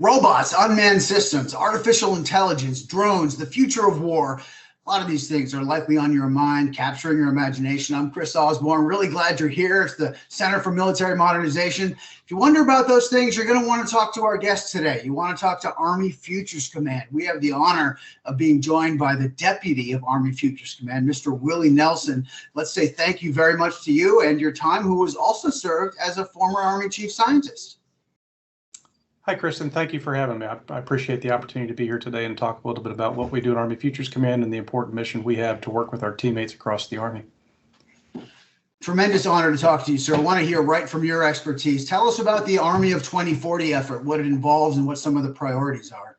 Robots, unmanned systems, artificial intelligence, drones, the future of war. A lot of these things are likely on your mind, capturing your imagination. I'm Kris Osborn. Really glad you're here. It's the Center for Military Modernization. If you wonder about those things, you're going to want to talk to our guest today. You want to talk to Army Futures Command. We have the honor of being joined by the Deputy of Army Futures Command, Mr. Willie Nelson. Let's say thank you very much to you and your time, who was also served as a former Army Chief Scientist. Hi, Kris, and thank you for having me. I appreciate the opportunity to be here today and talk a little bit about what we do at Army Futures Command and the important mission we have to work with our teammates across the Army. Tremendous honor to talk to you, sir. I want to hear right from your expertise. Tell us about the Army of 2040 effort, what it involves, and what some of the priorities are.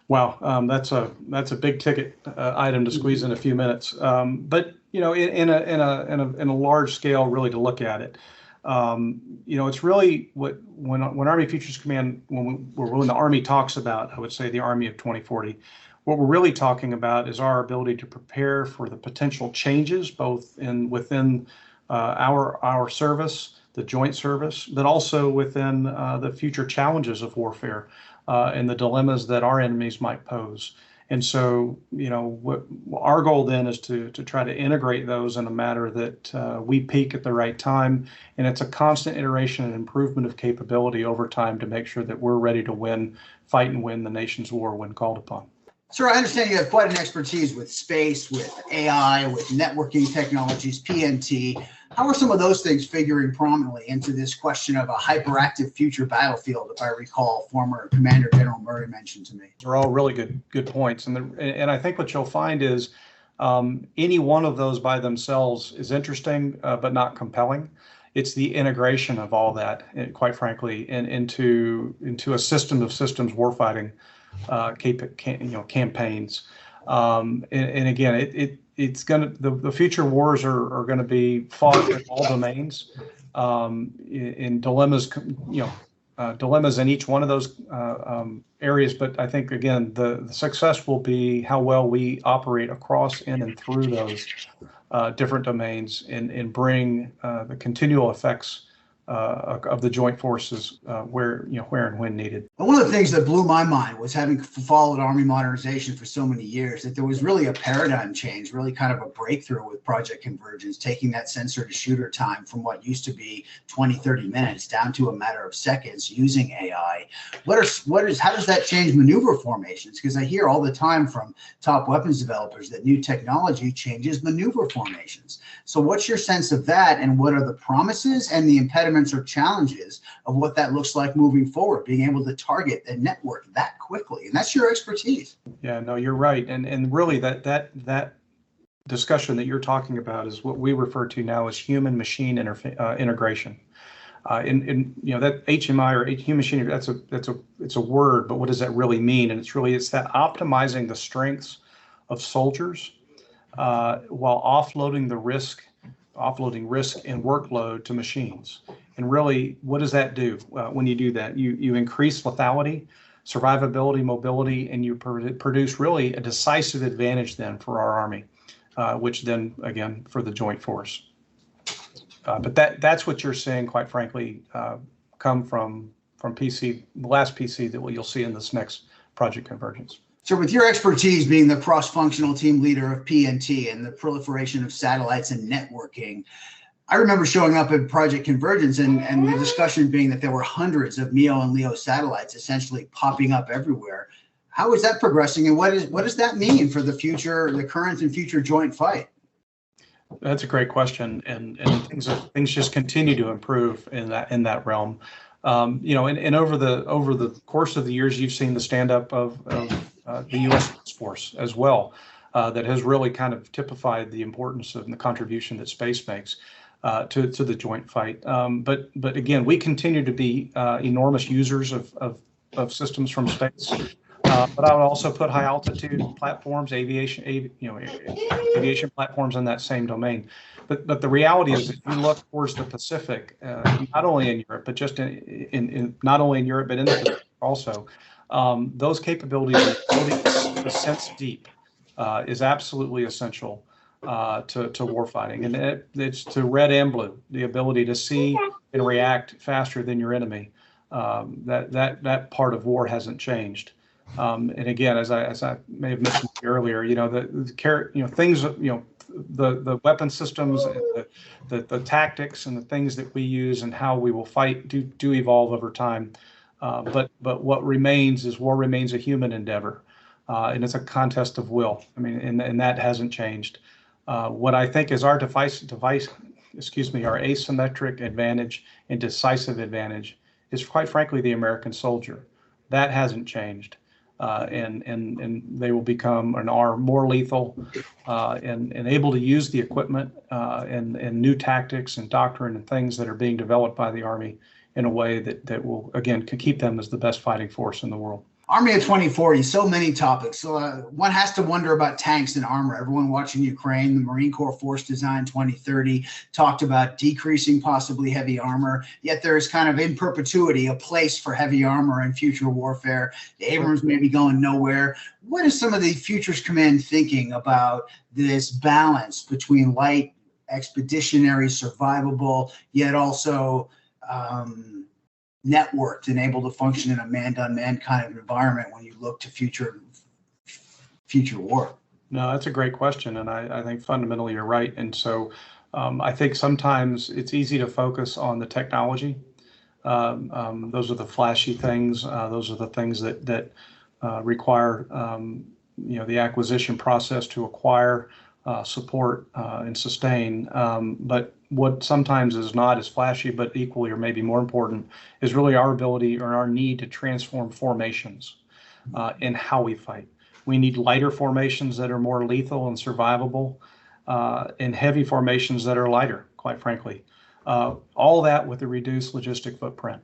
Wow, that's a big ticket item to squeeze in a few minutes. But you know, in a large scale, really to look at it. You know, it's really when Army Futures Command, when the Army talks about, I would say, the Army of 2040, what we're really talking about is our ability to prepare for the potential changes, both within our service, the joint service, but also within the future challenges of warfare and the dilemmas that our enemies might pose. And so, you know, our goal then is to try to integrate those in a manner that we peak at the right time. And it's a constant iteration and improvement of capability over time to make sure that we're ready to fight and win the nation's war when called upon. Sir, I understand you have quite an expertise with space, with AI, with networking technologies, PNT. How are some of those things figuring prominently into this question of a hyperactive future battlefield, if I recall former Commander General Murray mentioned to me? They're all really good points. And I think what you'll find is any one of those by themselves is interesting, but not compelling. It's the integration of all that, quite frankly, into a system of systems warfighting campaigns. And again, it's gonna the future wars are going to be fought in all domains, in dilemmas, dilemmas in each one of those areas. But I think again, the success will be how well we operate across in and through those different domains and bring the continual effects of the joint forces where and when needed. And one of the things that blew my mind was, having followed Army modernization for so many years, that there was really a paradigm change, really kind of a breakthrough with Project Convergence, taking that sensor to shooter time from what used to be 20, 30 minutes down to a matter of seconds using AI. How does that change maneuver formations? Because I hear all the time from top weapons developers that new technology changes maneuver formations. So what's your sense of that, and what are the promises and the impediments or challenges of what that looks like moving forward, being able to target and network that quickly? And that's your expertise. Yeah, no, you're right. And really that discussion that you're talking about is what we refer to now as human machine integration. And you know, that HMI or human machine, it's a word, but what does that really mean? And it's that optimizing the strengths of soldiers while offloading risk and workload to machines. And really, what does that do when you do that? You increase lethality, survivability, mobility, and you produce really a decisive advantage then for our Army, which then, again, for the joint force. But that's what you're seeing, quite frankly, come from PC, the last PC that you'll see in this next Project Convergence. So with your expertise being the cross-functional team leader of PNT and the proliferation of satellites and networking, I remember showing up at Project Convergence and the discussion being that there were hundreds of MEO and LEO satellites essentially popping up everywhere. How is that progressing, and what does that mean for the future, the current and future joint fight? That's a great question, and things just continue to improve in that realm. You know, and over the course of the years, you've seen the stand up of the U.S. Space Force as well, that has really kind of typified the importance of the contribution that space makes to the joint fight. But again, we continue to be enormous users of systems from space. But I would also put high altitude platforms, aviation platforms in that same domain. But the reality is, if you look towards the Pacific, not only in Europe, but just not only in Europe, but in the Pacific also, those capabilities, the sense deep, is absolutely essential to warfighting. And it's to red and blue, the ability to see and react faster than your enemy. That part of war hasn't changed. And again, as I may have mentioned earlier, things, the weapon systems, and the tactics, and the things that we use and how we will fight do evolve over time. But what remains is war remains a human endeavor, and it's a contest of will. I mean, and that hasn't changed. What I think is our our asymmetric advantage and decisive advantage is, quite frankly, the American soldier. That hasn't changed. And they will become and are more lethal, and able to use the equipment, and new tactics and doctrine and things that are being developed by the Army in a way that will, again, can keep them as the best fighting force in the world. Army of 2040, so many topics. So one has to wonder about tanks and armor. Everyone watching Ukraine, the Marine Corps Force Design 2030 talked about decreasing possibly heavy armor, yet there is kind of in perpetuity a place for heavy armor in future warfare. The Abrams may be going nowhere. What is some of the Futures Command thinking about this balance between light, expeditionary, survivable, yet also networked and able to function in a man-on-man kind of environment when you look to future war? No, that's a great question, and I think fundamentally you're right. And so I think sometimes it's easy to focus on the technology. Those are the flashy things. Those are the things that require the acquisition process to acquire, support, and sustain. But what sometimes is not as flashy, but equally or maybe more important, is really our ability or our need to transform formations in how we fight. We need lighter formations that are more lethal and survivable, and heavy formations that are lighter, quite frankly. All that with a reduced logistic footprint.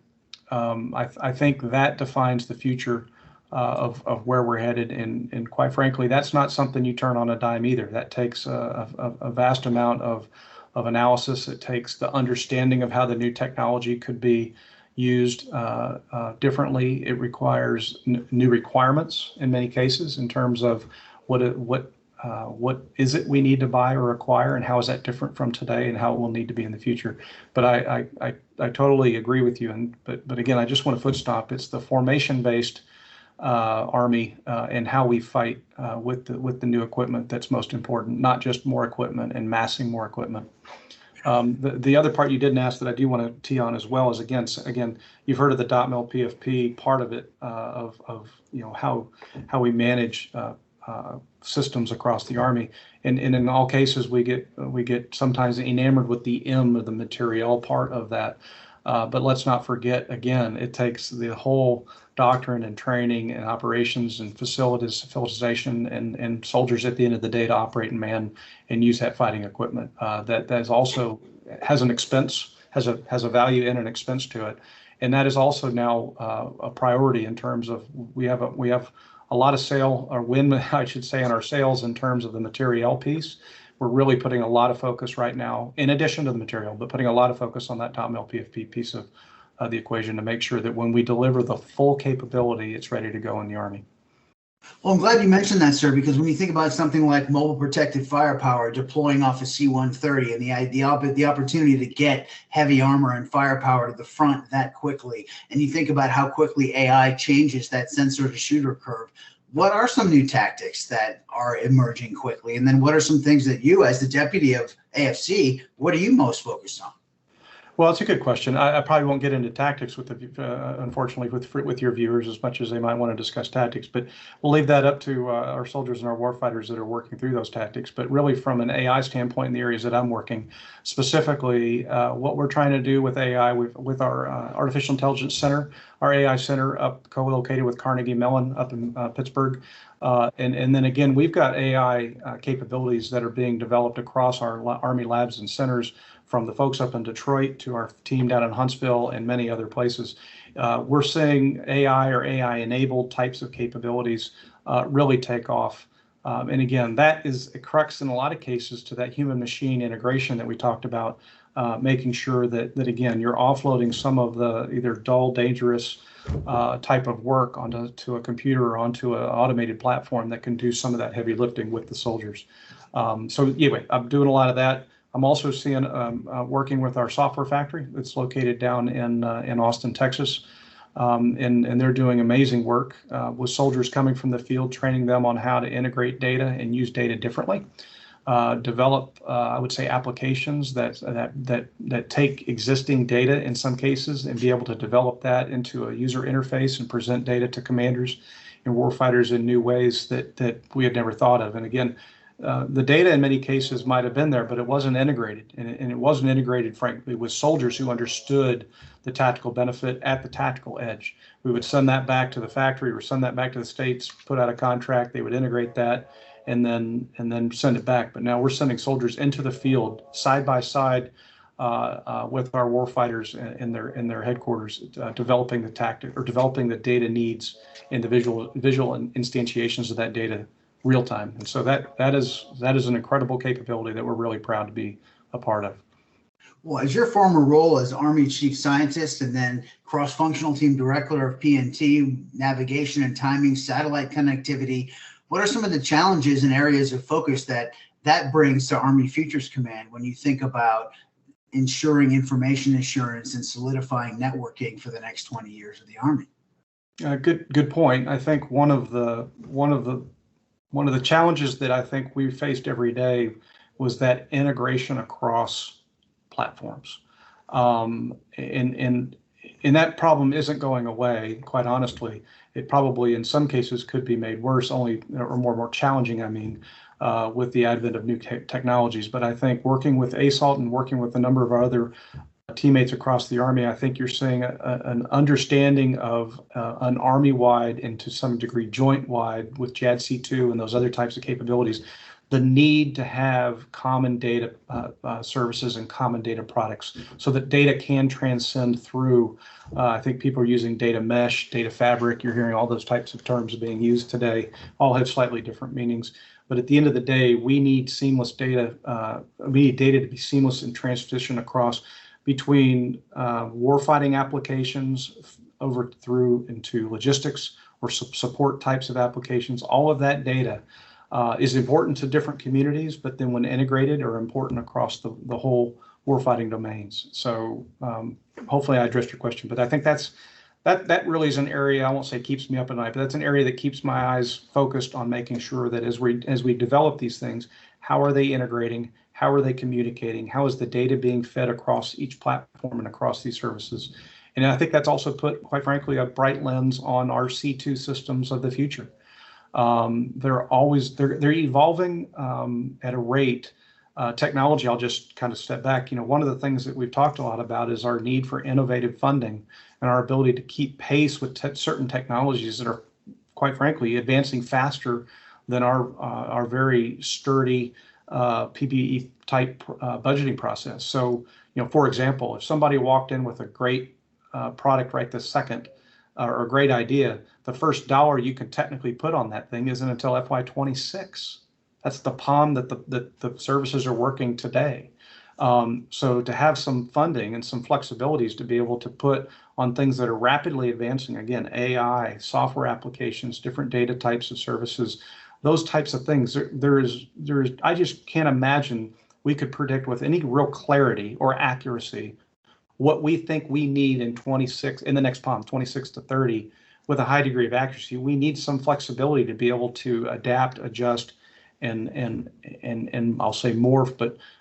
I think that defines the future of where we're headed, and quite frankly, that's not something you turn on a dime either. That takes a vast amount of analysis. It takes the understanding of how the new technology could be used differently. It requires new requirements in many cases in terms of what is it we need to buy or acquire, and how is that different from today, and how it will need to be in the future. But I totally agree with you. But again, I just want to foot stop. It's the formation-based Army and how we fight with the new equipment that's most important, not just more equipment and massing more equipment. The other part you didn't ask that I do want to tee on as well is, again, you've heard of the .mil PFP part of it, of how we manage systems across the Army, and in all cases we get sometimes enamored with the M of the materiel part of that. But let's not forget, again, it takes the whole doctrine and training and operations and facilitization and soldiers at the end of the day to operate and man and use that fighting equipment. That is also has an expense, has a value and an expense to it, and that is also now a priority in terms of we have a lot of sale or win, I should say, in our sales in terms of the materiel piece. We're really putting a lot of focus right now, in addition to the material, but putting a lot of focus on that .mil PFP piece of the equation to make sure that when we deliver the full capability, it's ready to go in the Army. Well, I'm glad you mentioned that, sir, because when you think about something like mobile protected firepower deploying off a C-130 and the opportunity to get heavy armor and firepower to the front that quickly, and you think about how quickly AI changes that sensor to shooter curve, what are some new tactics that are emerging quickly? And then what are some things that you, as the deputy of AFC, what are you most focused on? Well, it's a good question. I probably won't get into tactics unfortunately, with your viewers as much as they might want to discuss tactics. But we'll leave that up to our soldiers and our warfighters that are working through those tactics. But really, from an AI standpoint, in the areas that I'm working, specifically, what we're trying to do with AI, with our Artificial Intelligence Center, our AI Center up co-located with Carnegie Mellon up in Pittsburgh. And then again, we've got AI capabilities that are being developed across our Army labs and centers, from the folks up in Detroit to our team down in Huntsville and many other places. We're seeing AI or AI-enabled types of capabilities really take off. And again, that is a crux in a lot of cases to that human-machine integration that we talked about, making sure that again, you're offloading some of the either dull, dangerous type of work onto a computer or onto an automated platform that can do some of that heavy lifting with the soldiers. So anyway, I'm doing a lot of that. I'm also seeing working with our software factory that's located down in Austin, Texas. and they're doing amazing work with soldiers coming from the field, training them on how to integrate data and use data differently. Develop, I would say, applications that take existing data in some cases and be able to develop that into a user interface and present data to commanders and warfighters in new ways that we had never thought of. And again, the data in many cases might have been there, but it wasn't integrated, and it wasn't integrated, frankly, with soldiers who understood the tactical benefit at the tactical edge. We would send that back to the factory or send that back to the states, put out a contract, they would integrate that, and then send it back. But now we're sending soldiers into the field side by side with our warfighters in their headquarters, developing the tactic or developing the data needs and the visual instantiations of that data real time. And so that is an incredible capability that we're really proud to be a part of. Well, as your former role as Army Chief Scientist and then cross-functional team director of PNT, navigation and timing, satellite connectivity, what are some of the challenges and areas of focus that brings to Army Futures Command when you think about ensuring information assurance and solidifying networking for the next 20 years of the Army? Good point. I think one of the challenges that I think we faced every day was that integration across platforms, and that problem isn't going away. Quite honestly, it probably in some cases could be made worse, or more challenging. I mean, with the advent of new technologies. But I think working with ASALT and working with a number of our other teammates across the Army, I think you're seeing an understanding of an Army-wide and to some degree joint-wide with JADC2 and those other types of capabilities, the need to have common data services and common data products so that data can transcend through. I think people are using data mesh, data fabric. You're hearing all those types of terms being used today, all have slightly different meanings. But at the end of the day, we need seamless data. We need data to be seamless in transition across between warfighting applications over through into logistics or support types of applications. All of that data is important to different communities, but then when integrated are important across the whole warfighting domains. So hopefully I addressed your question, but I think that really is an area, I won't say keeps me up at night, but that's an area that keeps my eyes focused on making sure that as we develop these things, how are they integrating? How are they communicating? How is the data being fed across each platform and across these services? And I think that's also put, quite frankly, a bright lens on our C2 systems of the future. They're evolving at a rate. Technology, I'll just kind of step back. One of the things that we've talked a lot about is our need for innovative funding and our ability to keep pace with certain technologies that are, quite frankly, advancing faster than our very sturdy PBE type budgeting process. So, for example, if somebody walked in with a great product right this second, or a great idea, the first dollar you can technically put on that thing isn't until FY26. That's the POM that the services are working today. So to have some funding and some flexibilities to be able to put on things that are rapidly advancing, again, AI, software applications, different data types of services, those types of things, there is I just can't imagine we could predict with any real clarity or accuracy what we think we need in the next POM, 26 to 30, with a high degree of accuracy. We need some flexibility to be able to adapt, adjust, and I'll say morph,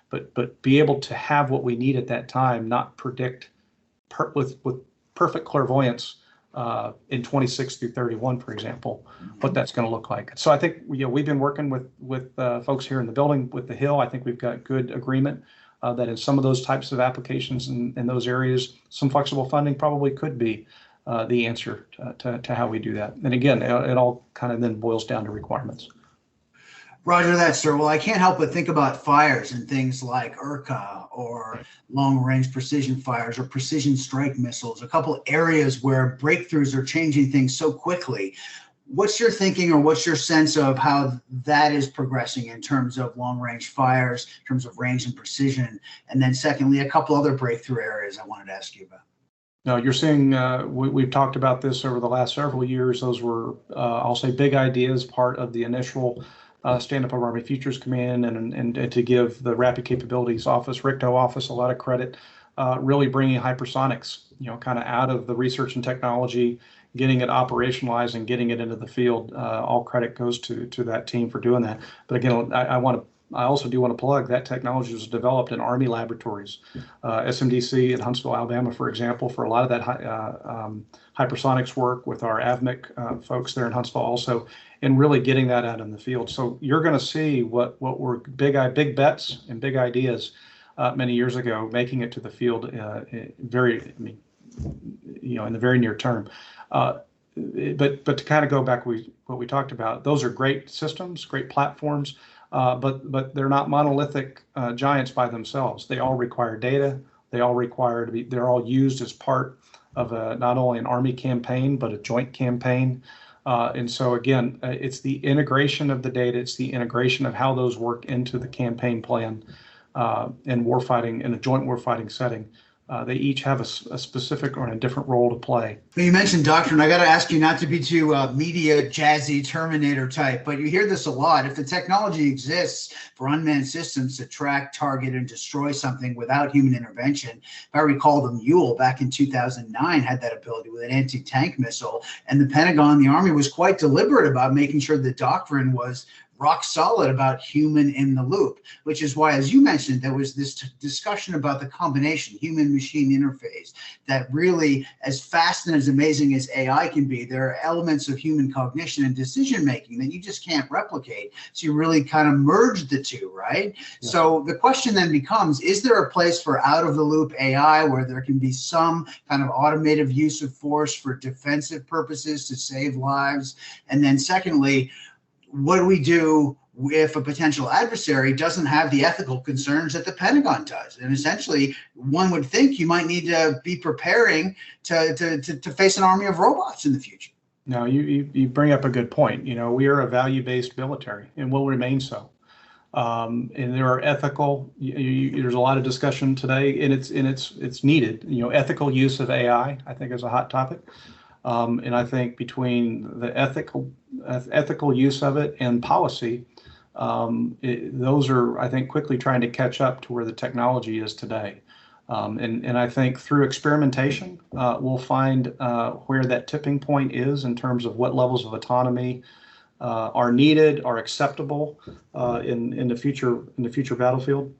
but be able to have what we need at that time, not predict with perfect clairvoyance in 26 through 31, for example, what that's going to look like. So I think we've been working with folks here in the building with the Hill. I think we've got good agreement that in some of those types of applications in those areas, some flexible funding probably could be the answer to how we do that. And again, it all kind of then boils down to requirements. Roger that, sir. Well, I can't help but think about fires and things like IRCA or long-range precision fires or precision strike missiles, a couple areas where breakthroughs are changing things so quickly. What's your thinking or what's your sense of how that is progressing in terms of long-range fires, in terms of range and precision? And then secondly, a couple other breakthrough areas I wanted to ask you about. No, you're seeing, we've talked about this over the last several years. Those were, I'll say, big ideas, part of the initial stand-up of Army Futures Command, and to give the Rapid Capabilities Office, RICTO office, a lot of credit really bringing hypersonics, kind of out of the research and technology, getting it operationalized and getting it into the field. All credit goes to that team for doing that. But again, I also do want to plug that technology was developed in Army laboratories, SMDC at Huntsville, Alabama, for example, for a lot of that hypersonics work with our AVMIC folks there in Huntsville also, and really getting that out in the field. So you're going to see what were big bets and big ideas many years ago, making it to the field in the very near term. But to kind of go back what we talked about, those are great systems, great platforms, but they're not monolithic giants by themselves. They all require data. They all require they're all used as part of not only an Army campaign, but a joint campaign. And so again, it's the integration of the data. It's the integration of how those work into the campaign plan in warfighting, in a joint warfighting setting. They each have a specific or a different role to play. Well, you mentioned doctrine. I got to ask you not to be too media jazzy Terminator type, but you hear this a lot. If the technology exists for unmanned systems to track, target, and destroy something without human intervention, if I recall, the Mule back in 2009 had that ability with an anti-tank missile, and the Pentagon, the Army was quite deliberate about making sure the doctrine was rock solid about human in the loop, which is why, as you mentioned, there was this discussion about the combination human-machine interface that really, as fast and as amazing as AI can be, there are elements of human cognition and decision-making that you just can't replicate. So you really kind of merge the two, right? Yeah. So the question then becomes, is there a place for out-of-the-loop AI where there can be some kind of automated use of force for defensive purposes to save lives? And then secondly, what do we do if a potential adversary doesn't have the ethical concerns that the Pentagon does? And essentially, one would think you might need to be preparing to face an army of robots in the future. No, you bring up a good point. We are a value-based military and will remain so. And there are ethical. There's a lot of discussion today, and it's needed. Ethical use of AI, I think, is a hot topic. And I think between the ethical use of it and policy, those are, I think, quickly trying to catch up to where the technology is today. And I think through experimentation, we'll find where that tipping point is in terms of what levels of autonomy are needed, are acceptable in the future battlefield.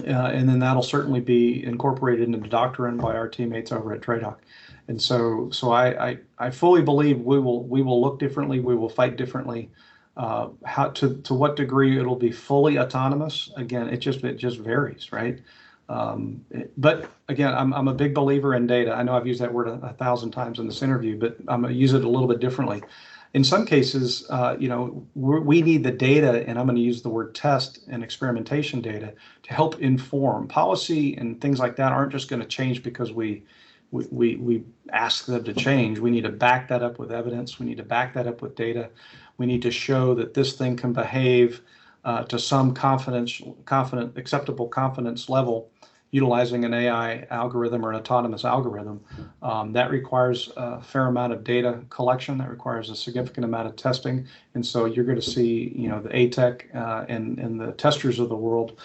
And then that'll certainly be incorporated into the doctrine by our teammates over at TRADOC. And so I fully believe we will look differently. We will fight differently. To what degree it'll be fully autonomous? Again, it just varies, right? But again, I'm a big believer in data. I know I've used that word 1,000 times in this interview, but I'm going to use it a little bit differently. In some cases, we need the data, and I'm going to use the word test and experimentation data to help inform policy, and things like that aren't just going to change because we ask them to change. We need to back that up with evidence. We need to back that up with data. We need to show that this thing can behave to some acceptable confidence level utilizing an AI algorithm or an autonomous algorithm. That requires a fair amount of data collection. That requires a significant amount of testing. And so you're going to see, the ATEC and the testers of the world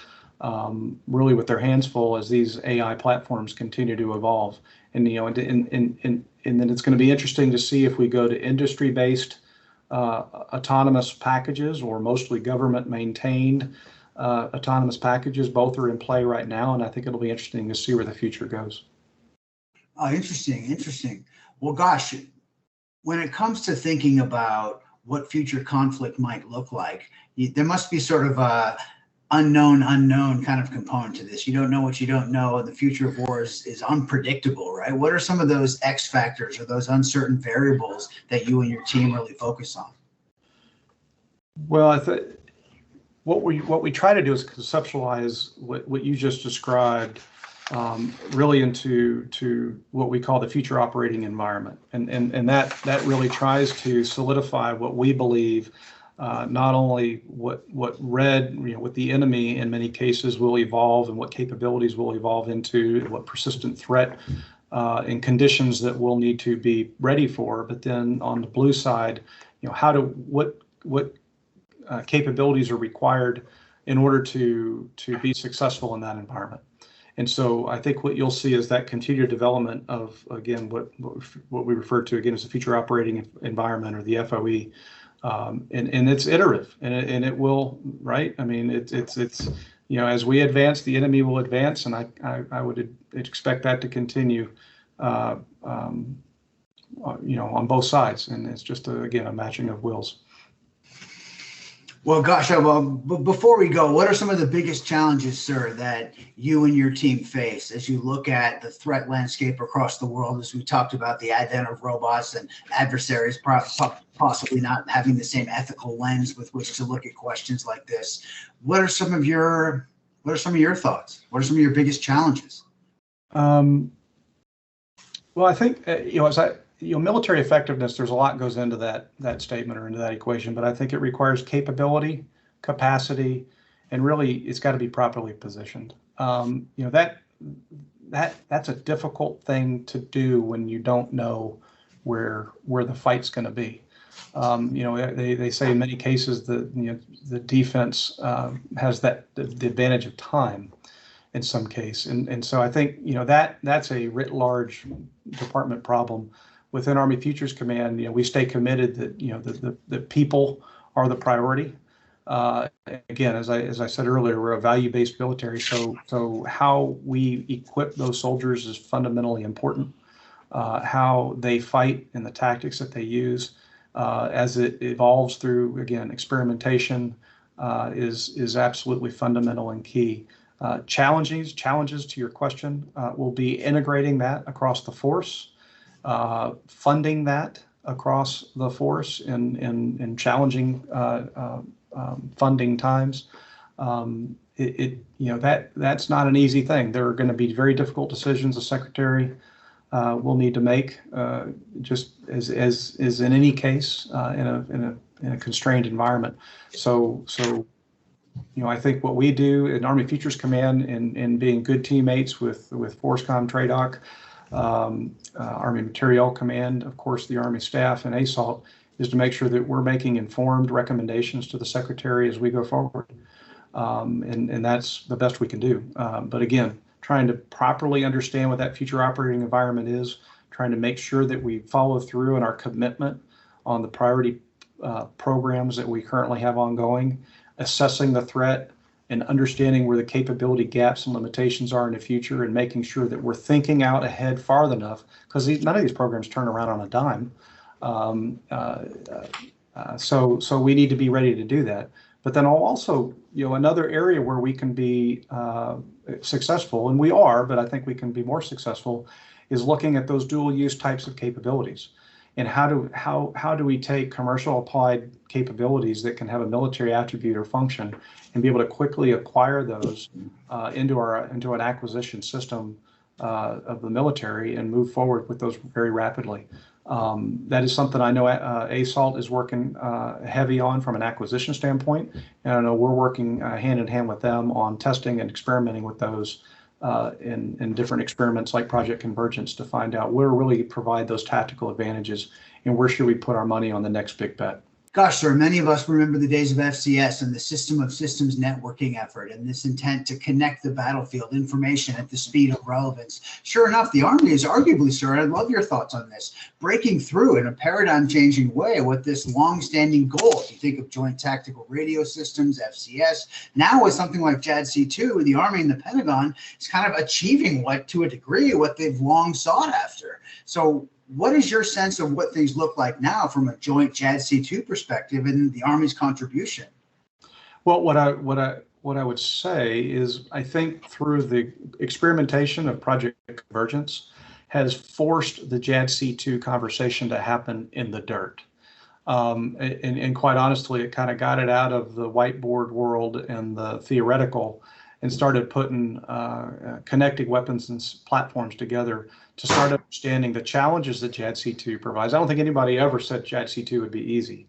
really with their hands full as these AI platforms continue to evolve. And and then it's going to be interesting to see if we go to industry-based autonomous packages or mostly government-maintained autonomous packages. Both are in play right now, and I think it'll be interesting to see where the future goes. Oh, interesting. Well, gosh, when it comes to thinking about what future conflict might look like, there must be sort of a unknown kind of component to this. You don't know what you don't know, and the future of war is unpredictable, right? What are some of those X factors or those uncertain variables that you and your team really focus on? Well, I think what we try to do is conceptualize what you just described really into what we call the future operating environment, and that really tries to solidify what we believe. Not only what the enemy in many cases will evolve and what capabilities will evolve into, and what persistent threat and conditions that we'll need to be ready for, but then on the blue side, what capabilities are required in order to be successful in that environment. And so I think what you'll see is that continued development of, again, what we refer to again as the future operating environment, or the FOE. And it's iterative, and it will, right? I mean, it's as we advance, the enemy will advance, and I would expect that to continue, on both sides. And it's just again a matching of wills. Well, gosh, before we go, what are some of the biggest challenges, sir, that you and your team face as you look at the threat landscape across the world, as we talked about the advent of robots and adversaries possibly not having the same ethical lens with which to look at questions like this? What are some of your thoughts? What are some of your biggest challenges? Well, I think military effectiveness, there's a lot goes into that statement or into that equation, but I think it requires capability, capacity, and really it's got to be properly positioned. That's a difficult thing to do when you don't know where the fight's going to be. They say in many cases that the defense has the advantage of time in some case, and so I think that's a writ large department problem. Within Army Futures Command, we stay committed that the people are the priority. Again, as I said earlier, we're a value-based military, so how we equip those soldiers is fundamentally important. How they fight and the tactics that they use as it evolves through, again, experimentation is absolutely fundamental and key. Challenges to your question will be integrating that across the force. Funding that across the force in challenging funding times. That's not an easy thing. There are going to be very difficult decisions the Secretary will need to make, just as in any case in a constrained environment. So I think what we do in Army Futures Command in being good teammates with FORSCOM, TRADOC, Army Materiel Command, of course, the Army staff, and ASALT, is to make sure that we're making informed recommendations to the Secretary as we go forward. And that's the best we can do. But again, trying to properly understand what that future operating environment is, trying to make sure that we follow through in our commitment on the priority programs that we currently have ongoing, assessing the threat, and understanding where the capability gaps and limitations are in the future, and making sure that we're thinking out ahead far enough, because none of these programs turn around on a dime. So we need to be ready to do that. But then also, another area where we can be successful, and we are, but I think we can be more successful, is looking at those dual use types of capabilities. And how do we take commercial applied capabilities that can have a military attribute or function and be able to quickly acquire those into an acquisition system of the military and move forward with those very rapidly. That is something I know ASALT is working heavy on from an acquisition standpoint, and I know we're working hand in hand with them on testing and experimenting with those in different experiments like Project Convergence to find out where really provide those tactical advantages and where should we put our money on the next big bet. Gosh, sir, many of us remember the days of FCS and the system of systems networking effort and this intent to connect the battlefield information at the speed of relevance. Sure enough, the Army is arguably, sir, I'd love your thoughts on this, breaking through in a paradigm-changing way with this long-standing goal. If you think of Joint Tactical Radio Systems, FCS, now with something like JADC2, the Army and the Pentagon is kind of achieving to a degree, what they've long sought after. So what is your sense of what things look like now from a joint JADC2 perspective and the Army's contribution? Well, what I would say is I think through the experimentation of Project Convergence has forced the JADC2 conversation to happen in the dirt. And quite honestly, it kind of got it out of the whiteboard world and the theoretical and started putting connecting weapons and platforms together to start understanding the challenges that JADC2 provides. I don't think anybody ever said JADC2 would be easy.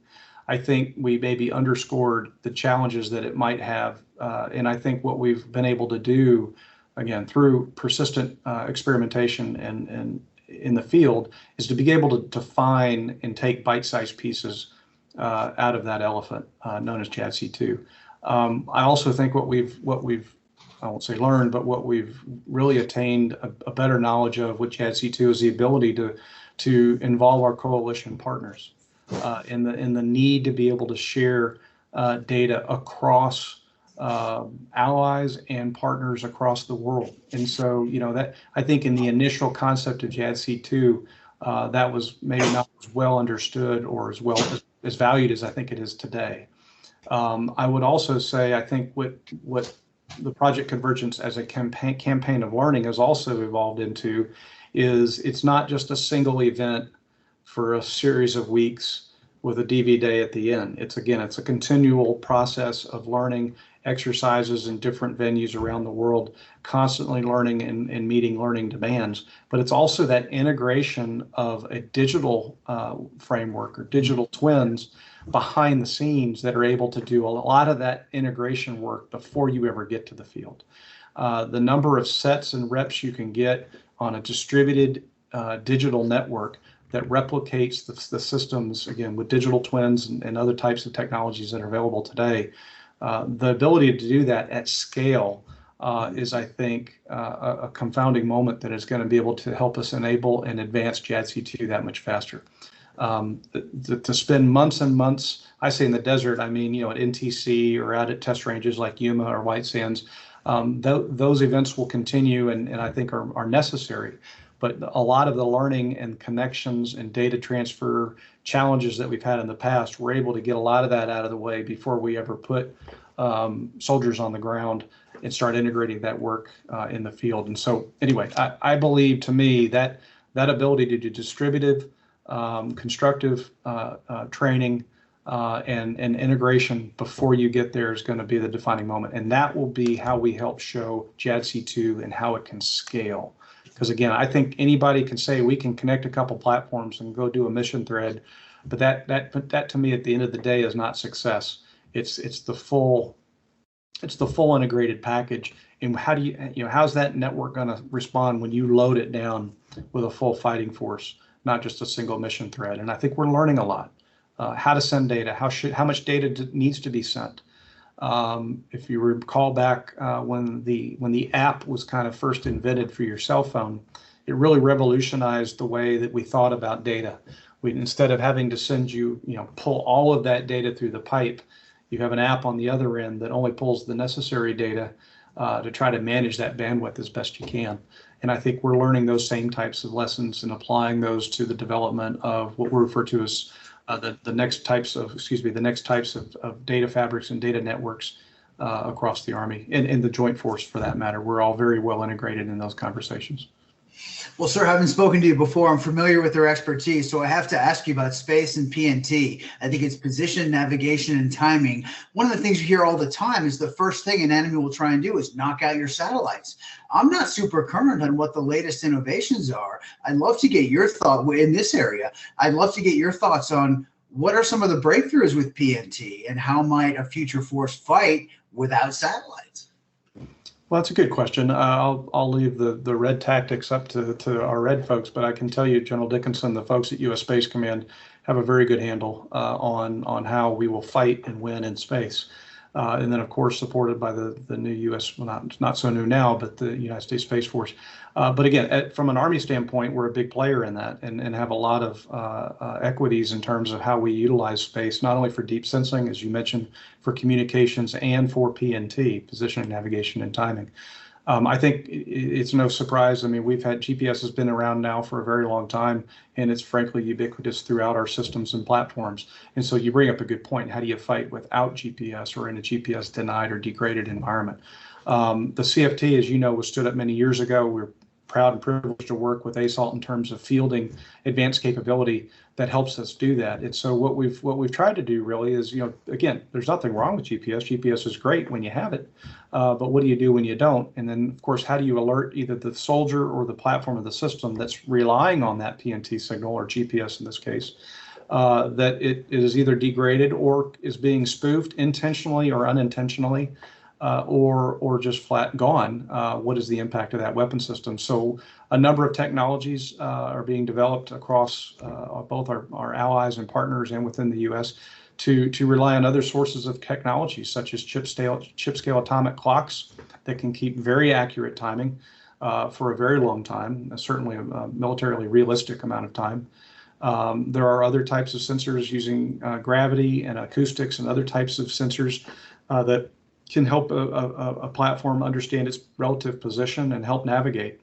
I think we maybe underscored the challenges that it might have. And I think what we've been able to do, again, through persistent experimentation and in the field, is to be able to define and take bite-sized pieces out of that elephant known as JADC2. I also think what we've I won't say learned, but what we've really attained a better knowledge of with JADC2 is the ability to involve our coalition partners in the need to be able to share data across allies and partners across the world. And so, that I think in the initial concept of JADC2, that was maybe not as well understood or as well as valued as I think it is today. I would also say I think what the Project Convergence as a campaign of learning has also evolved into is it's not just a single event for a series of weeks with a DV day at the end. It's a continual process of learning exercises in different venues around the world, constantly learning and meeting learning demands. But it's also that integration of a digital framework or digital twins behind the scenes that are able to do a lot of that integration work before you ever get to the field. The number of sets and reps you can get on a distributed digital network that replicates the systems, again, with digital twins and other types of technologies that are available today. The ability to do that at scale is, I think, a confounding moment that is going to be able to help us enable and advance JADC2 that much faster. To spend months and months, I say in the desert, I mean, at NTC or out at test ranges like Yuma or White Sands, those events will continue and I think are necessary. But a lot of the learning and connections and data transfer challenges that we've had in the past, we're able to get a lot of that out of the way before we ever put soldiers on the ground and start integrating that work in the field. And so anyway, I believe, to me, that ability to do distributive, constructive training and integration before you get there is going to be the defining moment. And that will be how we help show JADC2 and how it can scale. Because again, I think anybody can say we can connect a couple platforms and go do a mission thread, but that to me at the end of the day is not success. It's the full integrated package. And how do how's that network going to respond when you load it down with a full fighting force, not just a single mission thread? And I think we're learning a lot. How to send data, how much data needs to be sent. If you recall back when the app was kind of first invented for your cell phone, it really revolutionized the way that we thought about data. Instead of having to send pull all of that data through the pipe, you have an app on the other end that only pulls the necessary data to try to manage that bandwidth as best you can. And I think we're learning those same types of lessons and applying those to the development of what we refer to as the next types of data fabrics and data networks across the Army and the Joint Force, for that matter. We're all very well integrated in those conversations. Well, sir, having spoken to you before, I'm familiar with their expertise, so I have to ask you about space and PNT. I think it's position, navigation, and timing. One of the things you hear all the time is the first thing an enemy will try and do is knock out your satellites. I'm not super current on what the latest innovations are. I'd love to get your thought in this area. I'd love to get your thoughts on what are some of the breakthroughs with PNT and how might a future force fight without satellites? Well, that's a good question. I'll leave the red tactics up to our red folks, but I can tell you, General Dickinson, the folks at U.S. Space Command have a very good handle on how we will fight and win in space. And then, of course, supported by the new U.S., well, not so new now, but the United States Space Force. But again, from an Army standpoint, we're a big player in that and have a lot of equities in terms of how we utilize space, not only for deep sensing, as you mentioned, for communications and for PNT, positioning, navigation, and timing. I think it's no surprise. I mean, GPS has been around now for a very long time, and it's frankly ubiquitous throughout our systems and platforms. And so you bring up a good point. How do you fight without GPS or in a GPS denied or degraded environment? The CFT, as you know, was stood up many years ago. We're proud and privileged to work with ASALT in terms of fielding advanced capability that helps us do that. And so what we've tried to do really is, again, there's nothing wrong with GPS. GPS is great when you have it, but what do you do when you don't? And then, of course, how do you alert either the soldier or the platform of the system that's relying on that PNT signal, or GPS in this case, that it is either degraded or is being spoofed intentionally or unintentionally, or just flat gone? What is the impact of that weapon system? So a number of technologies are being developed across both our allies and partners and within the U.S. to rely on other sources of technology, such as chip scale atomic clocks that can keep very accurate timing for a very long time, certainly a militarily realistic amount of time. There are other types of sensors using gravity and acoustics and other types of sensors that can help a platform understand its relative position and help navigate.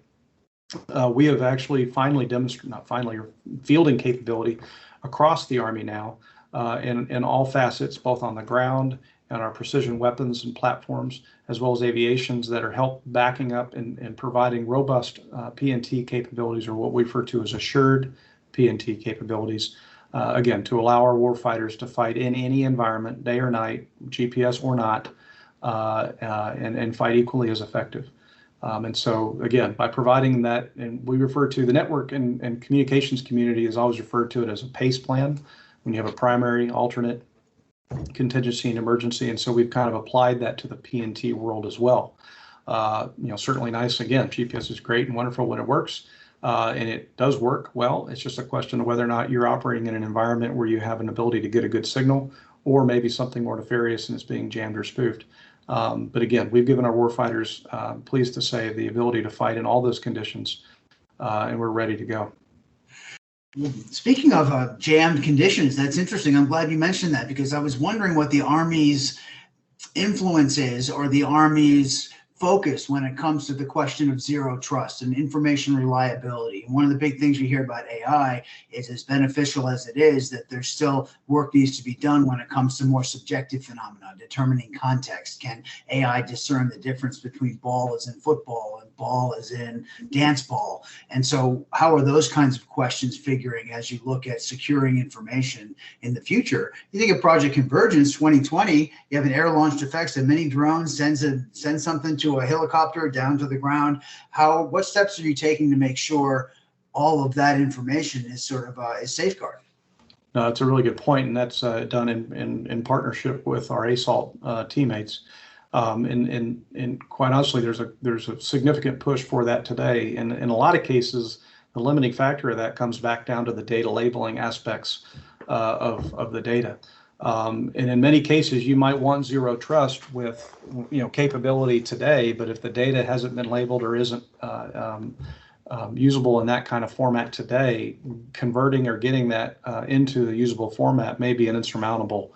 We have actually finally demonstrated, not finally, fielding capability across the Army now in all facets, both on the ground and our precision weapons and platforms, as well as aviations that are backing up and providing robust PNT capabilities, or what we refer to as assured PNT capabilities, again, to allow our warfighters to fight in any environment, day or night, GPS or not, and fight equally as effective. And so, again, by providing that, and we refer to the network and communications community is always referred to it as a PACE plan, when you have a primary, alternate, contingency, and emergency. And so we've kind of applied that to the PNT world as well. Certainly nice. Again, GPS is great and wonderful when it works, and it does work well. It's just a question of whether or not you're operating in an environment where you have an ability to get a good signal, or maybe something more nefarious and it's being jammed or spoofed. But again, we've given our warfighters, pleased to say, the ability to fight in all those conditions, and we're ready to go. Speaking of jammed conditions, that's interesting. I'm glad you mentioned that, because I was wondering what the Army's influence is, or the Army's focus when it comes to the question of zero trust and information reliability. And one of the big things we hear about AI is, as beneficial as it is, that there's still work needs to be done when it comes to more subjective phenomena, determining context. Can AI discern the difference between ball as in football and ball as in dance ball? And so how are those kinds of questions figuring as you look at securing information in the future? You think of Project Convergence 2020, you have an air-launched effects, a mini drone sends something to a helicopter down to the ground. What steps are you taking to make sure all of that information is sort of is safeguarded? No, that's a really good point, and that's done in partnership with our ASALT teammates. And quite honestly, there's a significant push for that today. And in a lot of cases, the limiting factor of that comes back down to the data labeling aspects of the data. And in many cases, you might want zero trust with capability today, but if the data hasn't been labeled or isn't usable in that kind of format today, converting or getting that into the usable format may be an insurmountable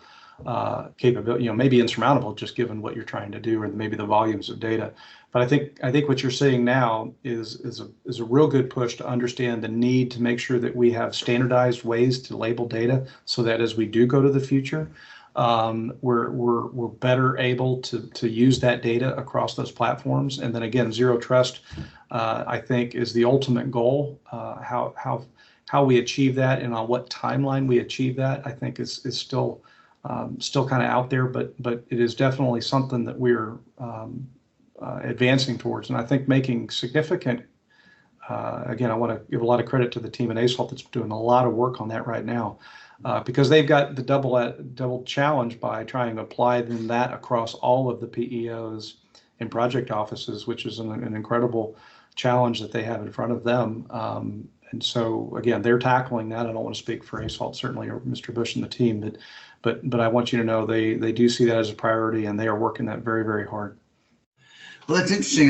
capability. Maybe insurmountable just given what you're trying to do, or maybe the volumes of data. But I think what you're seeing now is a real good push to understand the need to make sure that we have standardized ways to label data, so that as we do go to the future, we're better able to use that data across those platforms. And then again, zero trust, I think, is the ultimate goal. How we achieve that and on what timeline we achieve that, I think is still kind of out there, but it is definitely something that we're advancing towards. And I think making significant, again, I want to give a lot of credit to the team at ASALT that's doing a lot of work on that right now, because they've got the double challenge by trying to apply that across all of the PEOs and project offices, which is an incredible challenge that they have in front of them. And so, again, they're tackling that. I don't want to speak for ASALT, certainly, or Mr. Bush and the team, but I want you to know they do see that as a priority, and they are working that very, very hard. Well, that's interesting.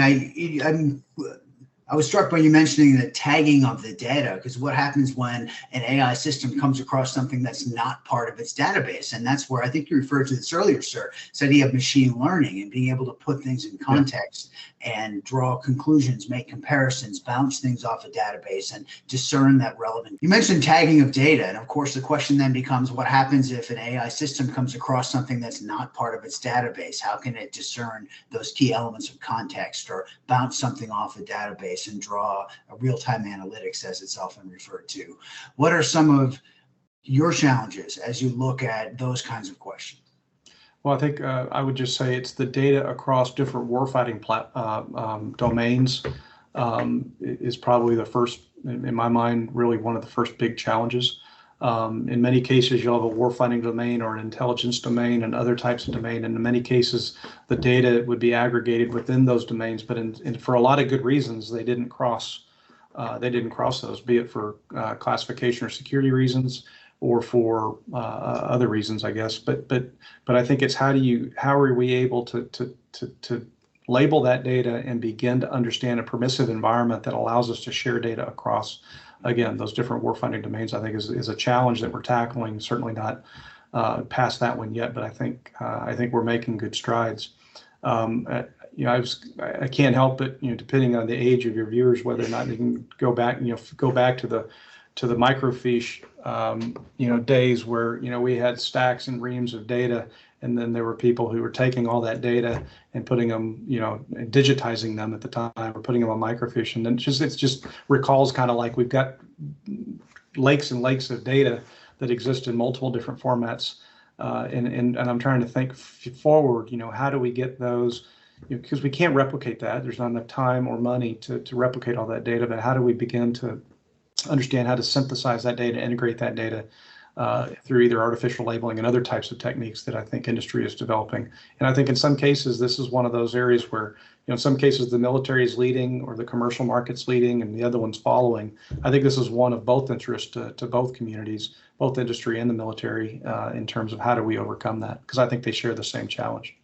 I was struck by you mentioning the tagging of the data, because what happens when an AI system comes across something that's not part of its database? And that's where I think you referred to this earlier, sir, this idea of machine learning and being able to put things in context and draw conclusions, make comparisons, bounce things off a database and discern that relevant. You mentioned tagging of data. And of course, the question then becomes, what happens if an AI system comes across something that's not part of its database? How can it discern those key elements of context, or bounce something off a database and draw a real-time analytics, as it's often referred to? What are some of your challenges as you look at those kinds of questions? Well, I think I would just say it's the data across different warfighting domains is probably the first, in my mind, really one of the first big challenges. In many cases, you'll have a warfighting domain or an intelligence domain and other types of domain. And in many cases, the data would be aggregated within those domains. But for a lot of good reasons, they didn't cross those, be it for classification or security reasons, or for other reasons, I guess. But I think it's how are we able to label that data and begin to understand a permissive environment that allows us to share data across, again, those different warfighting domains. I think is a challenge that we're tackling. Certainly not past that one yet, but I think we're making good strides. I can't help it, depending on the age of your viewers, whether or not you can go back to the microfiche, days where, we had stacks and reams of data, and then there were people who were taking all that data and putting them, digitizing them at the time, or putting them on microfiche. And then it just recalls kind of like we've got lakes and lakes of data that exist in multiple different formats. And I'm trying to think forward, how do we get those, because we can't replicate that. There's not enough time or money to replicate all that data, but how do we begin to understand how to synthesize that data, integrate that data through either artificial labeling and other types of techniques that I think industry is developing. And I think in some cases, this is one of those areas where, in some cases the military is leading or the commercial market's leading and the other one's following. I think this is one of both interest to both communities, both industry and the military, in terms of how do we overcome that, because I think they share the same challenge.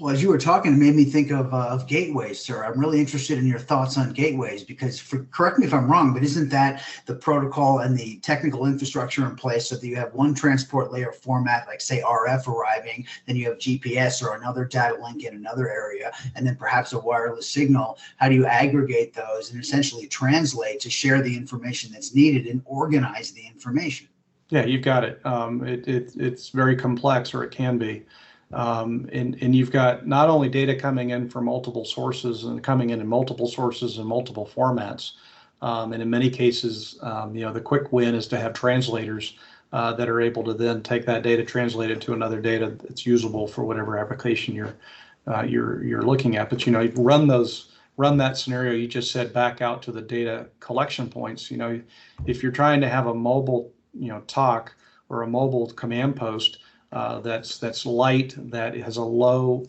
Well, as you were talking, it made me think of gateways, sir. I'm really interested in your thoughts on gateways, because correct me if I'm wrong, but isn't that the protocol and the technical infrastructure in place so that you have one transport layer format, like say RF arriving, then you have GPS or another data link in another area, and then perhaps a wireless signal? How do you aggregate those and essentially translate to share the information that's needed and organize the information? Yeah, you've got it. It's very complex, or it can be. And you've got not only data coming in from multiple sources and coming in multiple sources and multiple formats, and in many cases, the quick win is to have translators that are able to then take that data, translate it to another data that's usable for whatever application you're looking at. But you run that scenario you just said back out to the data collection points. If you're trying to have a mobile TOC or a mobile command post that's light, that has a low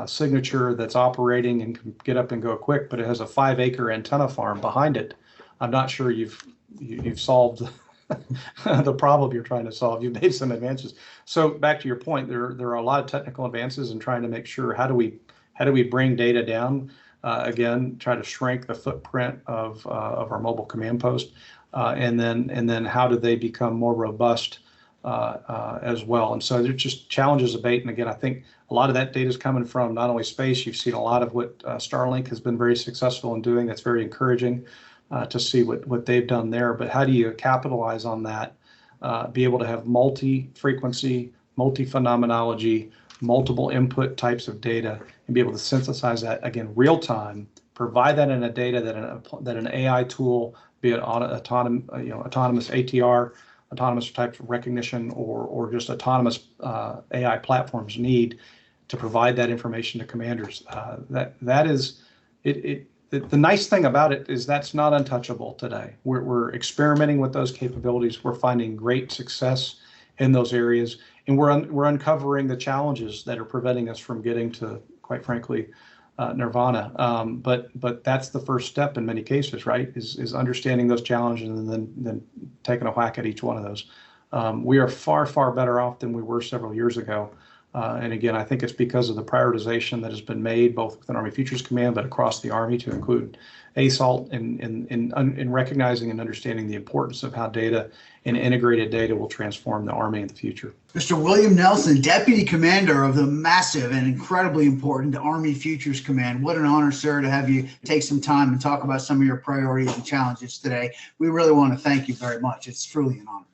signature, that's operating and can get up and go quick, but it has a 5-acre antenna farm behind it, I'm not sure you've solved the problem you're trying to solve. You've made some advances. So back to your point, there are a lot of technical advances in trying to make sure how do we bring data down, again, try to shrink the footprint of our mobile command post, and then how do they become more robust as well. And so there's just challenges abate. And again, I think a lot of that data is coming from not only space. You've seen a lot of what Starlink has been very successful in doing. That's very encouraging to see what they've done there. But how do you capitalize on that, be able to have multi-frequency, multi-phenomenology, multiple input types of data, and be able to synthesize that, again, real time, provide that in a data that an AI tool, be it autonomous ATR, autonomous types of recognition, or just autonomous AI platforms need to provide that information to commanders. That is it. The nice thing about it is that's not untouchable today. We're experimenting with those capabilities. We're finding great success in those areas, and we're uncovering the challenges that are preventing us from getting to, quite frankly, nirvana. But that's the first step in many cases, right? Is understanding those challenges and then taking a whack at each one of those. We are far, far better off than we were several years ago. And again, I think it's because of the prioritization that has been made both within Army Futures Command, but across the Army to include ASALT in recognizing and understanding the importance of how data and integrated data will transform the Army in the future. Mr. William Nelson, Deputy Commander of the massive and incredibly important Army Futures Command. What an honor, sir, to have you take some time and talk about some of your priorities and challenges today. We really want to thank you very much. It's truly an honor.